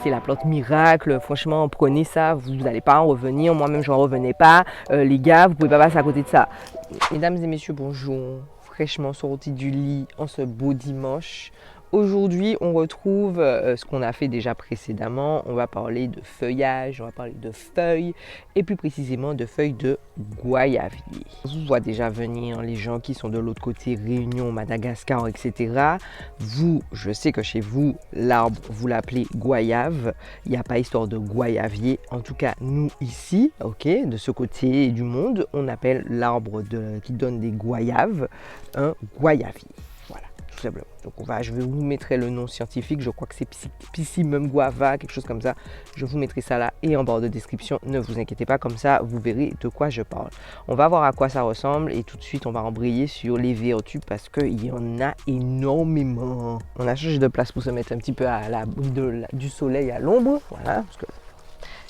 c'est la plante miracle, franchement prenez ça, vous n'allez pas en revenir, moi-même j'en revenais pas, les gars vous pouvez pas passer à côté de ça. Mesdames et messieurs, bonjour, fraîchement sorti du lit en ce beau dimanche. Aujourd'hui, on retrouve ce qu'on a fait déjà précédemment. On va parler de feuillage, on va parler de feuilles et plus précisément de feuilles de goyavier. Je vous vois déjà venir les gens qui sont de l'autre côté, Réunion, Madagascar, etc. Vous, je sais que chez vous, l'arbre, vous l'appelez goyave. Il n'y a pas histoire de goyavier. En tout cas, nous ici, ok, de ce côté du monde, on appelle l'arbre qui donne des goyaves un goyavier. Voilà, tout simplement. Donc je vous mettrai le nom scientifique, je crois que c'est Piscimum guava, quelque chose comme ça. Je vous mettrai ça là et en barre de description, ne vous inquiétez pas, comme ça vous verrez de quoi je parle. On va voir à quoi ça ressemble et tout de suite on va embrayer sur les vertus parce qu'il y en a énormément. On a changé de place pour se mettre un petit peu à l'abri du soleil à l'ombre, voilà, parce que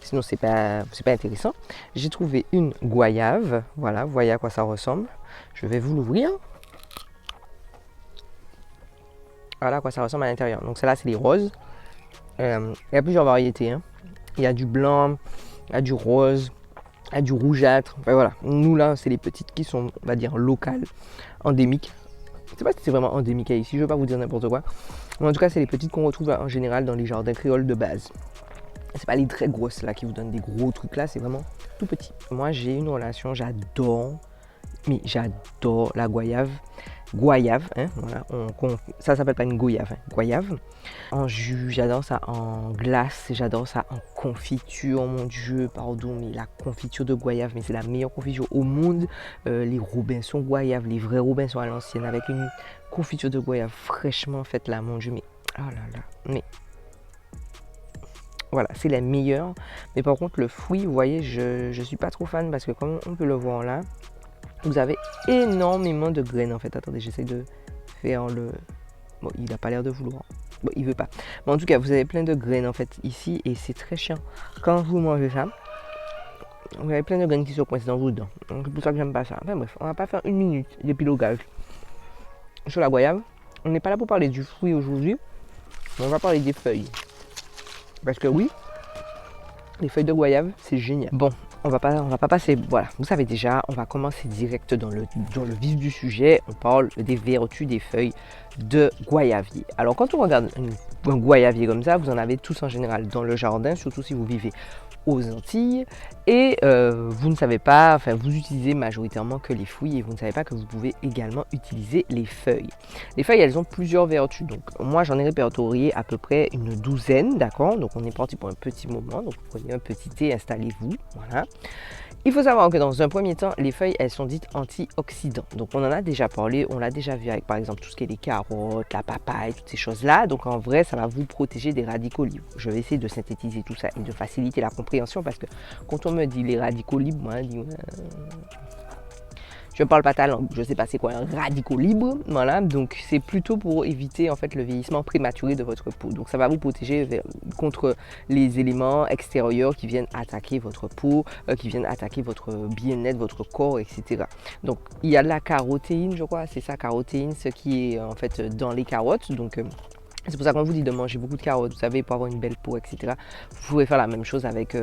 sinon c'est pas intéressant. J'ai trouvé une goyave, voilà, vous voyez à quoi ça ressemble. Je vais vous l'ouvrir. Voilà à quoi ça ressemble à l'intérieur. Donc celle-là, c'est les roses. Il y a plusieurs variétés. Hein. Il y a du blanc, il y a du rose, il y a du rougeâtre. Enfin, voilà. Nous, là, c'est les petites qui sont, on va dire, locales, endémiques. Je ne sais pas si c'est vraiment endémique ici, je ne veux pas vous dire n'importe quoi. Mais en tout cas, c'est les petites qu'on retrouve en général dans les jardins créoles de base. C'est pas les très grosses là qui vous donnent des gros trucs là, c'est vraiment tout petit. Moi, j'ai une relation, j'adore la goyave. Goyave, hein, voilà, ça s'appelle pas une goyave, hein, goyave. En jus, j'adore ça en glace, j'adore ça en confiture, mon Dieu, pardon, mais la confiture de goyave, mais c'est la meilleure confiture au monde. Les Robinson goyave, les vrais Robinson à l'ancienne, avec une confiture de goyave fraîchement faite là, mon Dieu, mais oh là là, mais voilà, c'est la meilleure. Mais par contre, le fruit, vous voyez, je suis pas trop fan parce que comme on peut le voir là, vous avez énormément de graines en fait. Attendez, j'essaie de faire le... Bon, il n'a pas l'air de vouloir. Bon, il veut pas. Mais en tout cas, vous avez plein de graines en fait ici et c'est très chiant. Quand vous mangez ça, vous avez plein de graines qui se coincent dans vos dents. Donc c'est pour ça que j'aime pas ça. Enfin bref, on va pas faire une minute d'épilogage sur la goyave. On n'est pas là pour parler du fruit aujourd'hui, mais on va parler des feuilles. Parce que oui, les feuilles de goyave, c'est génial. Bon, on va pas passer, voilà, vous savez déjà, on va commencer direct dans le vif du sujet. On parle des vertus des feuilles de goyavier. Alors quand on regarde un goyavier comme ça, vous en avez tous en général dans le jardin, surtout si vous vivez aux Antilles et vous ne savez pas, enfin vous utilisez majoritairement que les fruits et vous ne savez pas que vous pouvez également utiliser les feuilles. Les feuilles, elles ont plusieurs vertus. Donc moi j'en ai répertorié à peu près une douzaine, d'accord? Donc on est parti pour un petit moment. Donc prenez un petit thé, installez-vous, voilà. Il faut savoir que dans un premier temps, les feuilles, elles sont dites antioxydants. Donc on en a déjà parlé, on l'a déjà vu avec par exemple tout ce qui est les carottes, la papaye, toutes ces choses-là. Donc en vrai, ça va vous protéger des radicaux libres. Je vais essayer de synthétiser tout ça et de faciliter la compréhension parce que quand on me dit les radicaux libres, moi je dis je ne parle pas ta langue, je ne sais pas c'est quoi un radicaux libre, voilà, donc c'est plutôt pour éviter en fait le vieillissement prématuré de votre peau. Donc ça va vous protéger contre les éléments extérieurs qui viennent attaquer votre peau, qui viennent attaquer votre bien-être, votre corps, etc. Donc il y a la carotéine, je crois, c'est ça, carotéine, ce qui est en fait dans les carottes, donc c'est pour ça qu'on vous dit de manger beaucoup de carottes, vous savez, pour avoir une belle peau, etc. Vous pouvez faire la même chose avec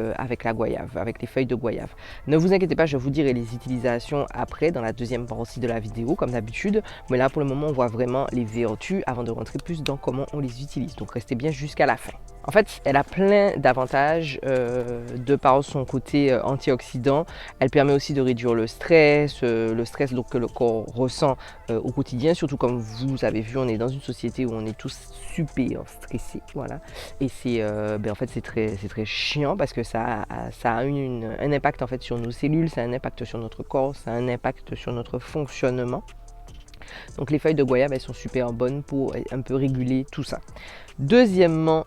la goyave, avec les feuilles de goyave. Ne vous inquiétez pas, je vous dirai les utilisations après, dans la deuxième partie de la vidéo, comme d'habitude. Mais là, pour le moment, on voit vraiment les vertus avant de rentrer plus dans comment on les utilise. Donc, restez bien jusqu'à la fin. En fait, elle a plein d'avantages de par son côté antioxydant. Elle permet aussi de réduire le stress donc, que le corps ressent au quotidien. Surtout comme vous avez vu, on est dans une société où on est tous super stressés, voilà. Et c'est, en fait, c'est très chiant parce que ça a un impact en fait sur nos cellules, ça a un impact sur notre corps, ça a un impact sur notre fonctionnement. Donc les feuilles de goyave, elles sont super bonnes pour un peu réguler tout ça. Deuxièmement,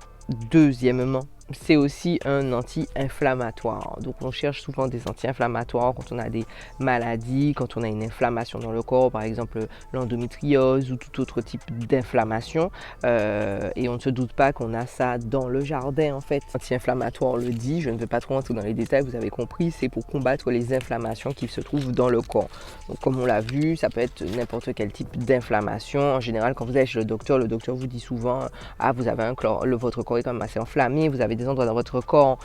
c'est aussi un anti-inflammatoire. Donc on cherche souvent des anti-inflammatoires quand on a des maladies, quand on a une inflammation dans le corps, par exemple l'endométriose ou tout autre type d'inflammation. Et on ne se doute pas qu'on a ça dans le jardin en fait. Anti-inflammatoire le dit, je ne vais pas trop rentrer dans les détails, vous avez compris, c'est pour combattre les inflammations qui se trouvent dans le corps. Donc comme on l'a vu, ça peut être n'importe quel type d'inflammation. En général, quand vous allez chez le docteur vous dit souvent « Ah, vous avez votre corps est quand même assez enflammé, vous avez des endroits dans votre corps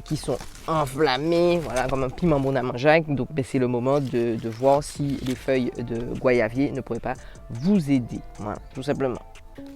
qui sont enflammés, voilà, comme un piment bon à manger. » Donc c'est le moment de voir si les feuilles de goyavier ne pourraient pas vous aider, voilà, tout simplement.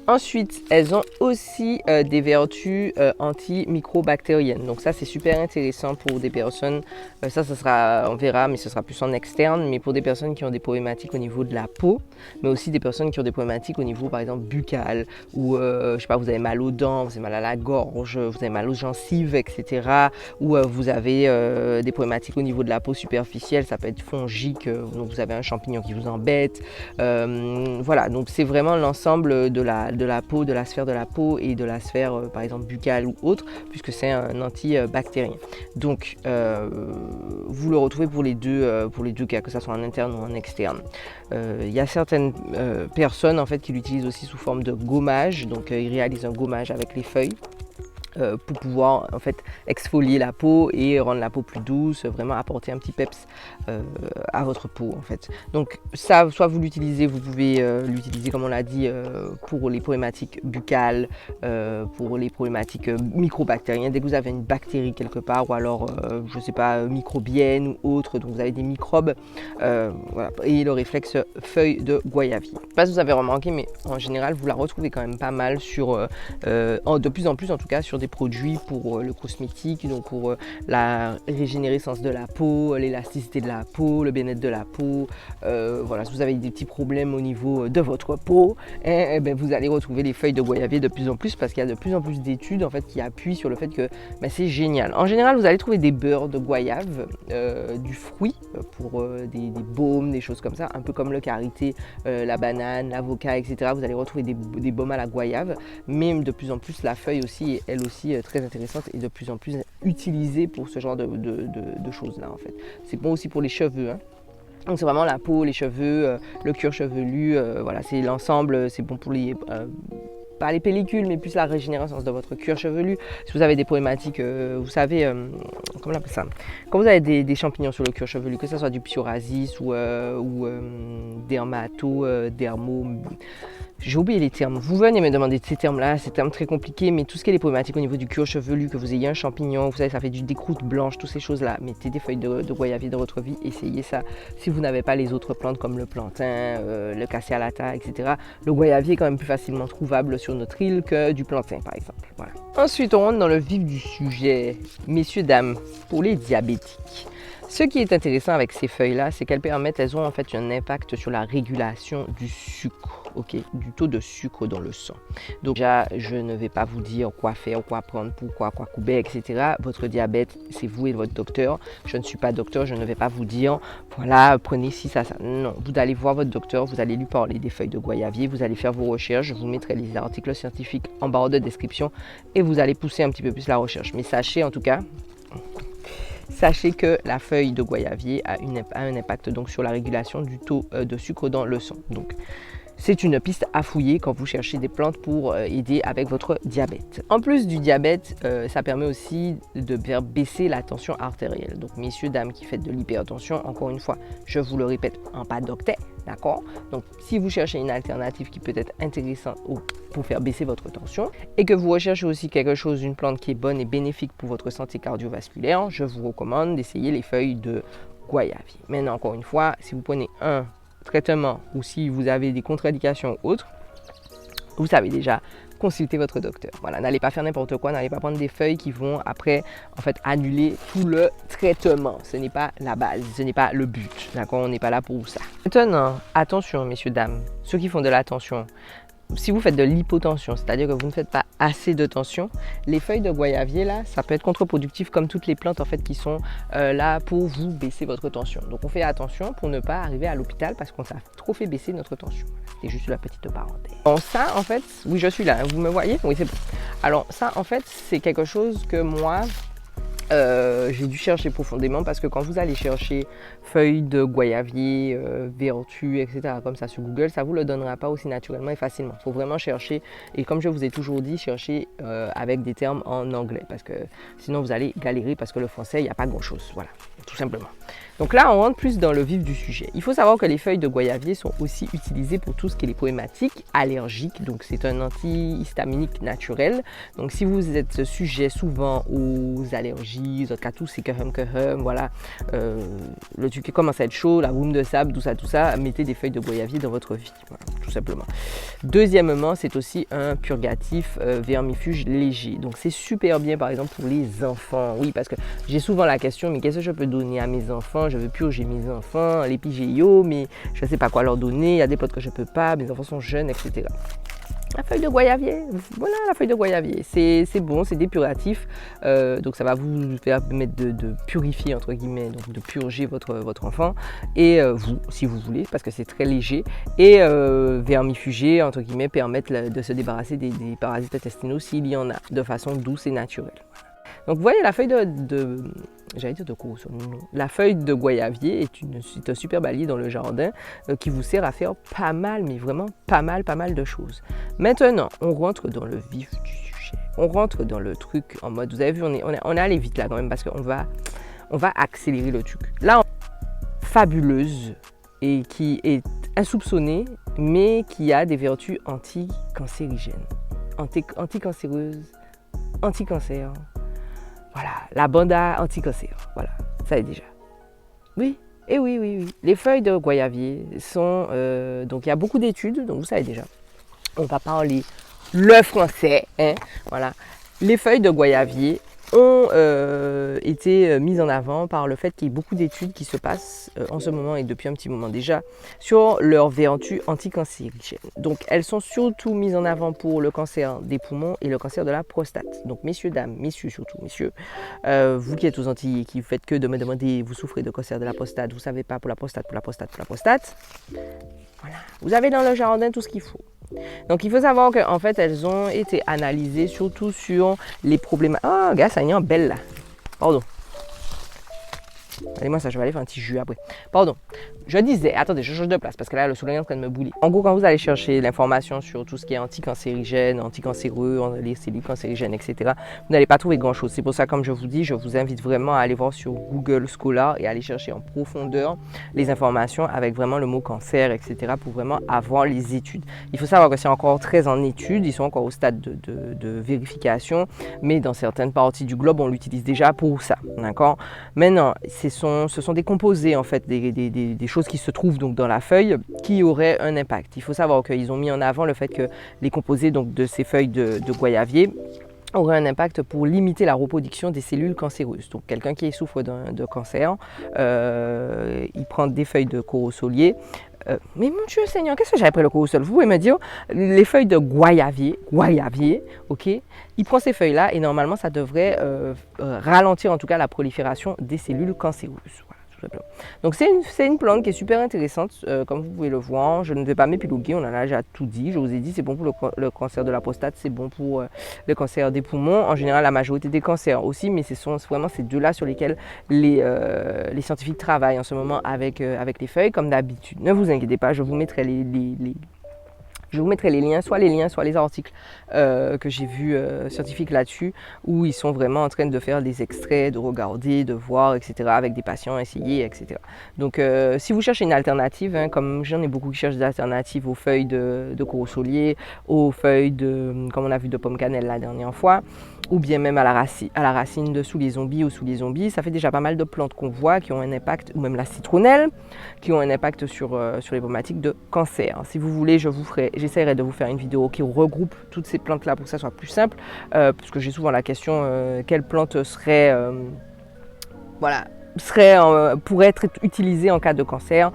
Ensuite, elles ont aussi des vertus antimicrobactériennes. Donc ça, c'est super intéressant pour des personnes. Ça sera, on verra, mais ce sera plus en externe. Mais pour des personnes qui ont des problématiques au niveau de la peau, mais aussi des personnes qui ont des problématiques au niveau, par exemple, buccal, ou je sais pas, vous avez mal aux dents, vous avez mal à la gorge, vous avez mal aux gencives, etc. Ou vous avez des problématiques au niveau de la peau superficielle, ça peut être fongique, donc vous avez un champignon qui vous embête. Voilà, donc c'est vraiment l'ensemble de la peau, de la sphère de la peau et de la sphère par exemple buccale ou autre, puisque c'est un antibactérien. Donc vous le retrouvez pour les deux cas, que ce soit en interne ou en externe. Il y a certaines personnes en fait qui l'utilisent aussi sous forme de gommage, donc ils réalisent un gommage avec les feuilles. Pour pouvoir en fait exfolier la peau et rendre la peau plus douce, vraiment apporter un petit peps à votre peau en fait. Donc ça, soit vous l'utilisez, vous pouvez l'utiliser comme on l'a dit pour les problématiques buccales, pour les problématiques microbactériennes, dès que vous avez une bactérie quelque part ou alors je sais pas microbienne ou autre, donc vous avez des microbes, voilà, et le réflexe feuille de goyavier. Je sais pas si vous avez remarqué, mais en général vous la retrouvez quand même pas mal sur de plus en plus en tout cas sur des produits pour le cosmétique, donc pour la régénérescence de la peau, l'élasticité de la peau, le bien-être de la peau. Voilà, si vous avez des petits problèmes au niveau de votre peau, ben, vous allez retrouver les feuilles de goyavier de plus en plus parce qu'il y a de plus en plus d'études en fait qui appuient sur le fait que ben, c'est génial. En général, vous allez trouver des beurres de goyave, du fruit pour des baumes, des choses comme ça, un peu comme le karité, la banane, l'avocat, etc. Vous allez retrouver des baumes à la goyave, mais de plus en plus la feuille aussi est elle aussi très intéressante et de plus en plus utilisée pour ce genre de choses là en fait. C'est bon aussi pour les cheveux, hein. Donc c'est vraiment la peau, les cheveux, le cuir chevelu, voilà, c'est l'ensemble, c'est bon pour les pas les pellicules, mais plus la régénérescence de votre cuir chevelu. Si vous avez des problématiques, vous savez, comment on appelle ça, quand vous avez des champignons sur le cuir chevelu, que ce soit du psoriasis ou dermo, j'ai oublié les termes. Vous venez me demander de ces termes-là, ces termes très compliqués, mais tout ce qui est les problématiques au niveau du cuir chevelu, que vous ayez un champignon, vous savez, ça fait des croûtes blanches, toutes ces choses-là. Mettez des feuilles de goyavier dans votre vie, essayez ça. Si vous n'avez pas les autres plantes comme le plantain, le cassia lata, etc., le goyavier est quand même plus facilement trouvable sur notre île que du plantain, par exemple. Voilà. Ensuite, on rentre dans le vif du sujet. Messieurs, dames, pour les diabétiques. Ce qui est intéressant avec ces feuilles-là, c'est qu'elles elles ont en fait un impact sur la régulation du sucre, du taux de sucre dans le sang. Donc déjà, je ne vais pas vous dire quoi faire, quoi prendre, pourquoi, quoi couper, etc. Votre diabète, c'est vous et votre docteur. Je ne suis pas docteur, je ne vais pas vous dire, voilà, prenez ci, ça, ça. Non, vous allez voir votre docteur, vous allez lui parler des feuilles de goyavier, vous allez faire vos recherches, je vous mettrai les articles scientifiques en barre de description et vous allez pousser un petit peu plus la recherche. Mais sachez en tout cas, que la feuille de goyavier a un impact donc sur la régulation du taux de sucre dans le sang. Donc, c'est une piste à fouiller quand vous cherchez des plantes pour aider avec votre diabète. En plus du diabète, ça permet aussi de faire baisser la tension artérielle. Donc, messieurs, dames qui faites de l'hypertension, encore une fois, je vous le répète, en pas docteur, d'accord? Donc, si vous cherchez une alternative qui peut être intéressante pour faire baisser votre tension et que vous recherchez aussi quelque chose, une plante qui est bonne et bénéfique pour votre santé cardiovasculaire, je vous recommande d'essayer les feuilles de goyavier. Maintenant, encore une fois, si vous prenez un traitement ou si vous avez des contre-indications ou autres, vous savez déjà, consultez votre docteur. Voilà, n'allez pas faire n'importe quoi, n'allez pas prendre des feuilles qui vont après en fait annuler tout le traitement. Ce n'est pas la base, ce n'est pas le but. D'accord, on n'est pas là pour ça. Maintenant, attention messieurs dames, ceux qui font de la tension, si vous faites de l'hypotension, c'est-à-dire que vous ne faites pas assez de tension, les feuilles de goyavier là, ça peut être contre-productif comme toutes les plantes en fait qui sont là pour vous baisser votre tension. Donc on fait attention pour ne pas arriver à l'hôpital parce qu'on a trop fait baisser notre tension. C'était juste la petite parenthèse. Bon, ça en fait, oui je suis là, hein, vous me voyez? Oui c'est bon. Alors ça en fait c'est quelque chose que moi j'ai dû chercher profondément parce que quand vous allez chercher feuilles de goyavier, vertu, etc. comme ça sur Google, ça ne vous le donnera pas aussi naturellement et facilement. Il faut vraiment chercher, et comme je vous ai toujours dit, chercher avec des termes en anglais parce que sinon vous allez galérer parce que le français, il n'y a pas grand-chose. Voilà, tout simplement. Donc là, on rentre plus dans le vif du sujet. Il faut savoir que les feuilles de goyavier sont aussi utilisées pour tout ce qui est les problématiques allergiques. Donc c'est un antihistaminique naturel. Donc si vous êtes sujet souvent aux allergies, aux cas tous, c'est que voilà, le truc commence à être chaud, la boum de sable, tout ça, mettez des feuilles de goyavier dans votre vie, voilà, tout simplement. Deuxièmement, c'est aussi un purgatif vermifuge léger. Donc c'est super bien par exemple pour les enfants. Oui, parce que j'ai souvent la question, mais qu'est-ce que je peux donner à mes enfants? Je veux purger mes enfants, les pigéos, mais je ne sais pas quoi leur donner. Il y a des plantes que je ne peux pas, mes enfants sont jeunes, etc. La feuille de goyavier, voilà la feuille de goyavier, c'est bon, c'est dépuratif, donc ça va vous permettre de purifier entre guillemets, donc de purger votre enfant et vous, si vous voulez, parce que c'est très léger, et vermifuger entre guillemets, permettre de se débarrasser des parasites intestinaux s'il y en a, de façon douce et naturelle. Donc vous voyez la feuille j'allais dire de corosol, non. La feuille de goyavier est un super allié dans le jardin qui vous sert à faire pas mal, mais vraiment pas mal de choses. Maintenant, on rentre dans le vif du sujet. On rentre dans le truc en mode, vous avez vu, on est allé vite là quand même parce qu'on va accélérer le truc. Là, fabuleuse et qui est insoupçonnée, mais qui a des vertus anti-cancérigènes, anti-cancéreuses, anti-cancer. Voilà, la banda anti-cancer, voilà, ça est déjà. Oui, et oui. Les feuilles de goyavier sont, donc il y a beaucoup d'études, donc vous savez déjà. On va parler le français, hein, voilà. Les feuilles de goyavier ont été mises en avant par le fait qu'il y ait beaucoup d'études qui se passent en ce moment et depuis un petit moment déjà sur leurs vertus anticancérigènes. Donc elles sont surtout mises en avant pour le cancer des poumons et le cancer de la prostate. Donc messieurs, dames, messieurs surtout, messieurs, vous qui êtes aux Antilles et qui ne faites que de me demander, vous souffrez de cancer de la prostate, vous ne savez pas pour la prostate, voilà. Vous avez dans le jardin tout ce qu'il faut. Donc il faut savoir qu'en fait elles ont été analysées surtout sur les problèmes. Oh gars, ça y est belle là. Pardon. Allez-moi ça, je vais aller faire un petit jus après. Pardon. Je disais, attendez, je change de place parce que là le soleil est en train de me bouillir. En gros, quand vous allez chercher l'information sur tout ce qui est anticancérigène, anticancéreux, les cellules cancérigènes, etc., vous n'allez pas trouver grand-chose. C'est pour ça, comme je vous dis, je vous invite vraiment à aller voir sur Google Scholar et aller chercher en profondeur les informations avec vraiment le mot cancer, etc., pour vraiment avoir les études. Il faut savoir que c'est encore très en études, ils sont encore au stade de vérification, mais dans certaines parties du globe, on l'utilise déjà pour ça. D'accord ? Maintenant, ce sont des composés, en fait, des choses qui se trouvent donc dans la feuille qui auraient un impact. Il faut savoir qu'ils ont mis en avant le fait que les composés donc, de ces feuilles de goyavier auraient un impact pour limiter la reproduction des cellules cancéreuses. Donc quelqu'un qui souffre de cancer, il prend des feuilles de corosolier. Mais mon Dieu Seigneur, qu'est-ce que j'ai après le corosol? Vous pouvez me dire, les feuilles de goyavier, ok, il prend ces feuilles-là et normalement ça devrait ralentir en tout cas la prolifération des cellules cancéreuses. Voilà. Donc c'est une plante qui est super intéressante, comme vous pouvez le voir. Je ne vais pas m'épiloguer, on en a déjà tout dit. Je vous ai dit, c'est bon pour le cancer de la prostate, c'est bon pour le cancer des poumons. En général, la majorité des cancers aussi, mais ce sont vraiment ces deux-là sur lesquels les scientifiques travaillent en ce moment avec les feuilles, comme d'habitude. Ne vous inquiétez pas, je vous mettrai les liens, soit les articles que j'ai vus scientifiques là-dessus, où ils sont vraiment en train de faire des extraits, de regarder, de voir, etc., avec des patients, essayer, etc. Donc, si vous cherchez une alternative, hein, comme j'en ai beaucoup qui cherchent des alternatives aux feuilles de corosolier, aux feuilles comme on a vu, de pomme cannelle la dernière fois, ou bien même à la racine de sous les zombies, ça fait déjà pas mal de plantes qu'on voit qui ont un impact, ou même la citronnelle, qui ont un impact sur les problématiques de cancer. Si vous voulez, j'essaierai de vous faire une vidéo qui regroupe toutes ces plantes-là pour que ça soit plus simple, parce que j'ai souvent la question, quelle plante serait pourrait être utilisé en cas de cancer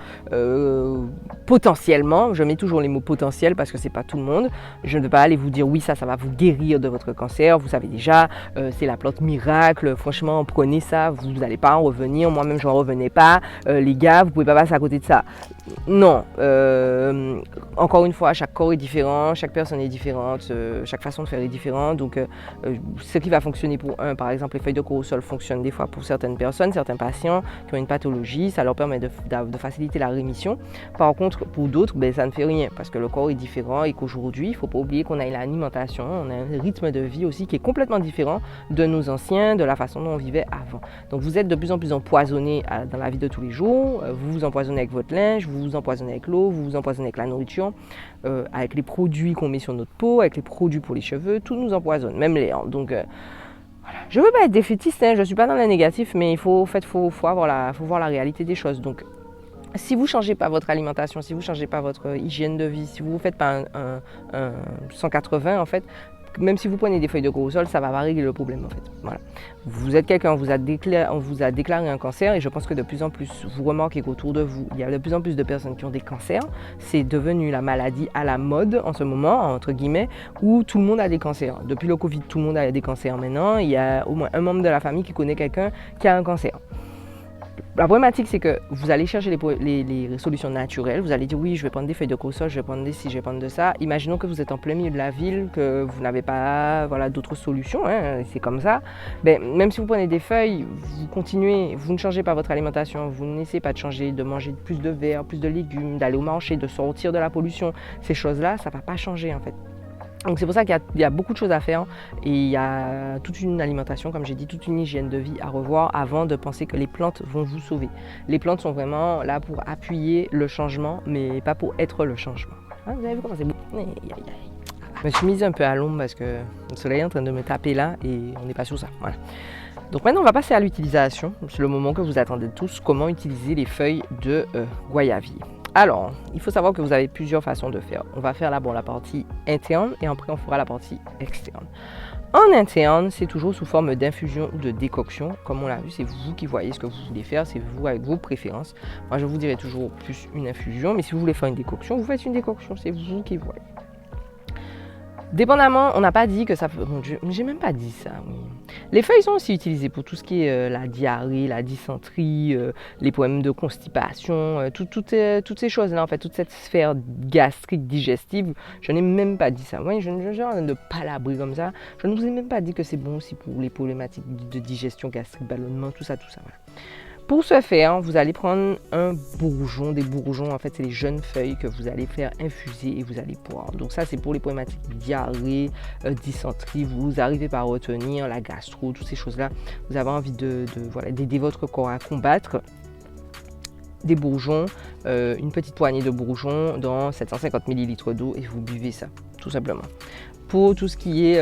potentiellement. Je mets toujours les mots potentiels parce que c'est pas tout le monde. Je ne vais pas aller vous dire oui ça va vous guérir de votre cancer. Vous savez déjà, c'est la plante miracle. Franchement, prenez ça, vous n'allez pas en revenir. Moi-même, je n'en revenais pas. Les gars, vous pouvez pas passer à côté de ça. Non. Encore une fois, chaque corps est différent, chaque personne est différente, chaque façon de faire est différente. Donc, ce qui va fonctionner pour un, par exemple, les feuilles de cortisol fonctionnent des fois pour certaines personnes, certains patients qui ont une pathologie, ça leur permet de faciliter la rémission. Par contre, pour d'autres, ben, ça ne fait rien parce que le corps est différent et qu'aujourd'hui, il ne faut pas oublier qu'on a l'alimentation, on a un rythme de vie aussi qui est complètement différent de nos anciens, de la façon dont on vivait avant. Donc, vous êtes de plus en plus empoisonné dans la vie de tous les jours, vous vous empoisonnez avec votre linge, vous vous empoisonnez avec l'eau, vous vous empoisonnez avec la nourriture, avec les produits qu'on met sur notre peau, avec les produits pour les cheveux, tout nous empoisonne, même l'air. Donc, voilà. Je ne veux pas être défaitiste, je ne suis pas dans le négatif, mais il faut voir la réalité des choses. Donc, si vous ne changez pas votre alimentation, si vous ne changez pas votre hygiène de vie, si vous ne faites pas un 180 en fait, même si vous prenez des feuilles de cortisol, ça ne va pas régler le problème en fait. Voilà. Vous êtes quelqu'un, on vous a déclaré un cancer et je pense que de plus en plus, vous remarquez qu'autour de vous, il y a de plus en plus de personnes qui ont des cancers. C'est devenu la maladie à la mode en ce moment, entre guillemets, où tout le monde a des cancers. Depuis le Covid, tout le monde a des cancers maintenant. Il y a au moins un membre de la famille qui connaît quelqu'un qui a un cancer. La problématique, c'est que vous allez chercher les solutions naturelles. Vous allez dire, oui, je vais prendre des feuilles de cortisol, je vais prendre des ci, je vais prendre de ça. Imaginons que vous êtes en plein milieu de la ville, que vous n'avez pas d'autres solutions, c'est comme ça. Ben, même si vous prenez des feuilles, vous continuez, vous ne changez pas votre alimentation, vous n'essayez pas de changer, de manger plus de verre, plus de légumes, d'aller au marché, de sortir de la pollution. Ces choses-là, ça ne va pas changer en fait. Donc c'est pour ça qu'il y a beaucoup de choses à faire et il y a toute une alimentation, comme j'ai dit, toute une hygiène de vie à revoir avant de penser que les plantes vont vous sauver. Les plantes sont vraiment là pour appuyer le changement, mais pas pour être le changement. Vous avez vu comment c'est beau? Je me suis mise un peu à l'ombre parce que le soleil est en train de me taper là et on n'est pas sur ça. Voilà. Donc maintenant on va passer à l'utilisation. C'est le moment que vous attendez tous, comment utiliser les feuilles de guayavie. Alors, il faut savoir que vous avez plusieurs façons de faire. On va faire d'abord la partie interne et après on fera la partie externe. En interne, c'est toujours sous forme d'infusion ou de décoction. Comme on l'a vu, c'est vous qui voyez ce que vous voulez faire, c'est vous avec vos préférences. Moi, je vous dirais toujours plus une infusion, mais si vous voulez faire une décoction, vous faites une décoction, c'est vous qui voyez. Dépendamment, on n'a pas dit que ça peut... Mon Dieu, j'ai même pas dit ça, oui. Les feuilles sont aussi utilisées pour tout ce qui est la diarrhée, la dysenterie, les problèmes de constipation, toutes ces choses-là, en fait, toute cette sphère gastrique, digestive. Je n'ai même pas dit ça. Moi, je ne palabrer comme ça. Je ne vous ai même pas dit que c'est bon aussi pour les problématiques de digestion gastrique, ballonnement, tout ça, voilà. Pour ce faire, vous allez prendre un bourgeon. Des bourgeons, en fait, c'est les jeunes feuilles que vous allez faire infuser et vous allez boire. Donc ça, c'est pour les problématiques diarrhée, dysenterie. Vous arrivez pas à retenir la gastro, toutes ces choses-là. Vous avez envie d'aider votre corps à combattre. Des bourgeons, une petite poignée de bourgeons dans 750 ml d'eau et vous buvez ça, tout simplement. Pour tout ce qui est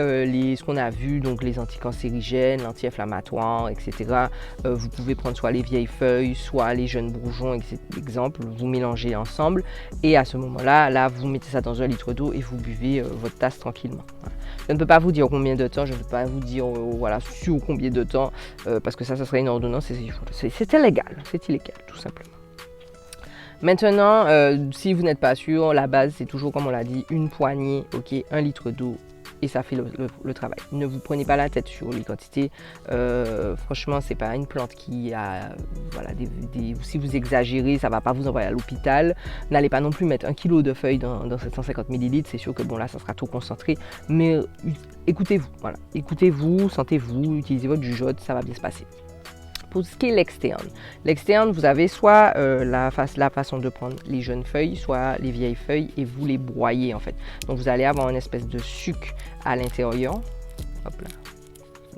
ce qu'on a vu, donc les anticancérigènes, anti-inflammatoires, etc. Vous pouvez prendre soit les vieilles feuilles, soit les jeunes bourgeons, exemple, vous mélangez ensemble et à ce moment-là, vous mettez ça dans 1 litre d'eau et vous buvez votre tasse tranquillement. Voilà. Je ne peux pas vous dire combien de temps, je ne peux pas vous dire sur combien de temps, parce que ça serait une ordonnance, c'est illégal, tout simplement. Maintenant, si vous n'êtes pas sûr, la base c'est toujours comme on l'a dit, une poignée, 1 litre d'eau et ça fait le travail. Ne vous prenez pas la tête sur les quantités. Franchement, c'est pas une plante qui a, si vous exagérez, ça va pas vous envoyer à l'hôpital. N'allez pas non plus mettre 1 kg de feuilles dans 750 ml. C'est sûr que bon là, ça sera trop concentré. Mais écoutez-vous, écoutez-vous, sentez-vous, utilisez votre jugeote, ça va bien se passer. Pour ce qui est l'externe, vous avez soit la façon de prendre les jeunes feuilles, soit les vieilles feuilles et vous les broyez en fait. Donc vous allez avoir une espèce de sucre à l'intérieur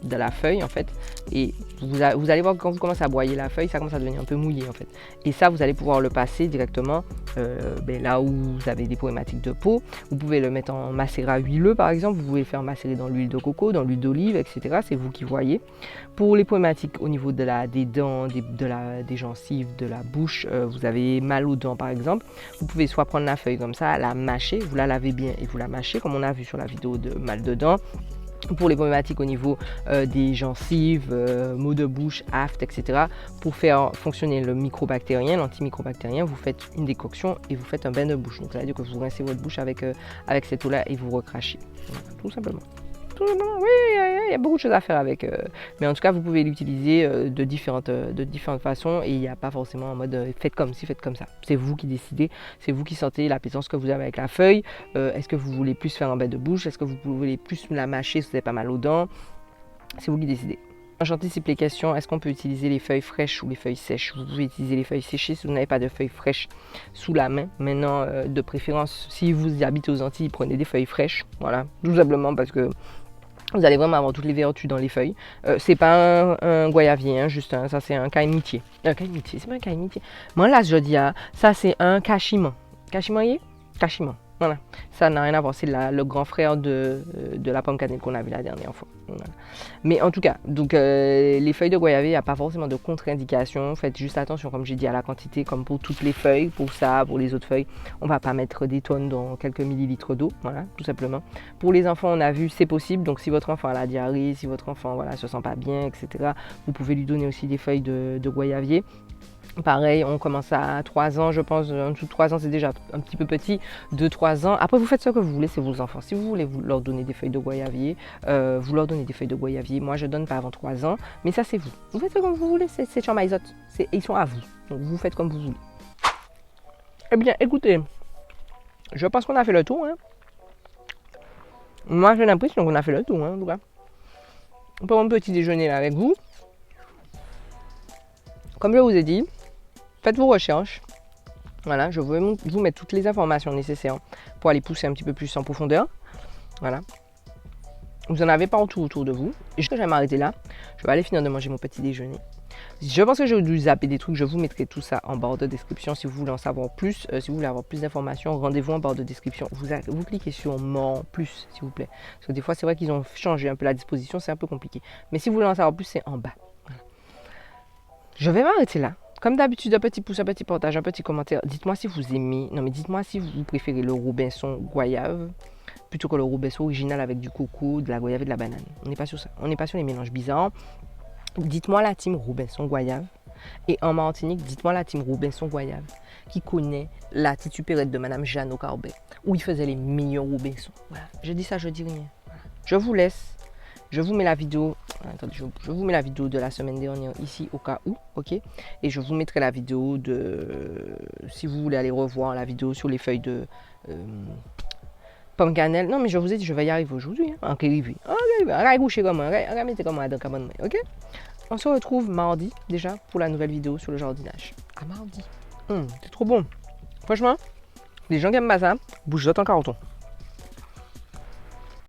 de la feuille en fait. Et vous allez voir que quand vous commencez à broyer la feuille, ça commence à devenir un peu mouillé en fait. Et ça, vous allez pouvoir le passer directement là où vous avez des problématiques de peau. Vous pouvez le mettre en macérat huileux par exemple. Vous pouvez le faire macérer dans l'huile de coco, dans l'huile d'olive, etc. C'est vous qui voyez. Pour les problématiques au niveau des dents, des gencives, de la bouche, vous avez mal aux dents par exemple. Vous pouvez soit prendre la feuille comme ça, la mâcher, vous la lavez bien et vous la mâchez comme on a vu sur la vidéo de mal de dents. pour les problématiques au niveau des gencives, maux de bouche, aphte, etc. Pour faire fonctionner le microbactérien, l'antimicrobactérien, vous faites une décoction et vous faites un bain de bouche. Donc, c'est-à-dire que vous rincez votre bouche avec cette eau-là et vous recrachez. Donc, tout simplement. Tout simplement, oui, il y a beaucoup de choses à faire avec. Mais en tout cas, vous pouvez l'utiliser de différentes façons et il n'y a pas forcément en mode faites comme ci, faites comme ça. C'est vous qui décidez, c'est vous qui sentez l'appétence que vous avez avec la feuille. Est-ce que vous voulez plus faire un bain de bouche? Est-ce que vous voulez plus la mâcher si vous avez pas mal aux dents? C'est vous qui décidez. J'anticipe les questions. Est-ce qu'on peut utiliser les feuilles fraîches ou les feuilles sèches? Vous pouvez utiliser les feuilles séchées si vous n'avez pas de feuilles fraîches sous la main. Maintenant, de préférence, si vous habitez aux Antilles, prenez des feuilles fraîches. Voilà, tout simplement parce que vous allez vraiment avoir toutes les vertus dans les feuilles. C'est pas un goyavier, hein, juste ça c'est un caïmitier. Un caïmitier, c'est pas un caïmitier. Moi là, je dis, ça c'est un cachimon. Cachimoyer? Cachimon. Voilà. Ça n'a rien à voir. C'est le grand frère de la pomme cannelle qu'on a vu la dernière fois. Voilà. Mais en tout cas, donc les feuilles de goyavier, il n'y a pas forcément de contre-indication. Faites juste attention, comme j'ai dit, à la quantité, comme pour toutes les feuilles. Pour ça, pour les autres feuilles, on ne va pas mettre des tonnes dans quelques millilitres d'eau. Voilà, tout simplement. Pour les enfants, on a vu, c'est possible. Donc si votre enfant a la diarrhée, si votre enfant voilà, se sent pas bien, etc., vous pouvez lui donner aussi des feuilles de goyavier. Pareil, on commence à 3 ans, je pense, en dessous de 3 ans, c'est déjà un petit peu petit, 2-3 ans. Après, vous faites ce que vous voulez, c'est vos enfants. Si vous voulez leur donner des feuilles de goyavier, vous leur donnez des feuilles de goyavier. Moi, je donne pas avant 3 ans, mais ça, c'est vous. Vous faites comme vous voulez, c'est chamaïzot. Ils sont à vous. Donc, vous faites comme vous voulez. Eh bien, écoutez, je pense qu'on a fait le tour. Hein. Moi, j'ai l'impression qu'on a fait le tour, hein, en tout cas. Pour un petit déjeuner là avec vous. Comme je vous ai dit, faites vos recherches. Voilà, je vais vous mettre toutes les informations nécessaires pour aller pousser un petit peu plus en profondeur. Voilà. Vous n'en avez pas autour de vous. Je vais m'arrêter là. Je vais aller finir de manger mon petit déjeuner. Je pense que j'ai dû zapper des trucs. Je vous mettrai tout ça en barre de description si vous voulez en savoir plus. Si vous voulez avoir plus d'informations, rendez-vous en barre de description. Vous cliquez sur mon plus, s'il vous plaît. Parce que des fois, c'est vrai qu'ils ont changé un peu la disposition. C'est un peu compliqué. Mais si vous voulez en savoir plus, c'est en bas. Voilà. Je vais m'arrêter là. Comme d'habitude, un petit pouce, un petit partage, un petit commentaire. Dites-moi si vous aimez. Non, mais dites-moi si vous préférez le Robinson goyave plutôt que le Robinson original avec du coco, de la goyave et de la banane. On n'est pas sur ça. On n'est pas sur les mélanges bizarres. Dites-moi la team Robinson goyave. Et en Martinique, dites-moi la team Robinson goyave qui connaît la titupérette de Madame Jeanne au Carbet, où il faisait les meilleurs Robinson. Voilà. Je dis ça, je dis rien. Voilà. Je vous laisse. Je vous mets la vidéo, attendez, je vous mets la vidéo de la semaine dernière ici au cas où, ok? Et je vous mettrai la vidéo de, si vous voulez aller revoir la vidéo sur les feuilles de pomme cannelle. Non mais je vous ai dit, je vais y arriver aujourd'hui, hein? Ok, ok? On se retrouve mardi déjà pour la nouvelle vidéo sur le jardinage. À mardi. C'est trop bon. Franchement, les gens qui aiment pas ça, bouge-toi en carton.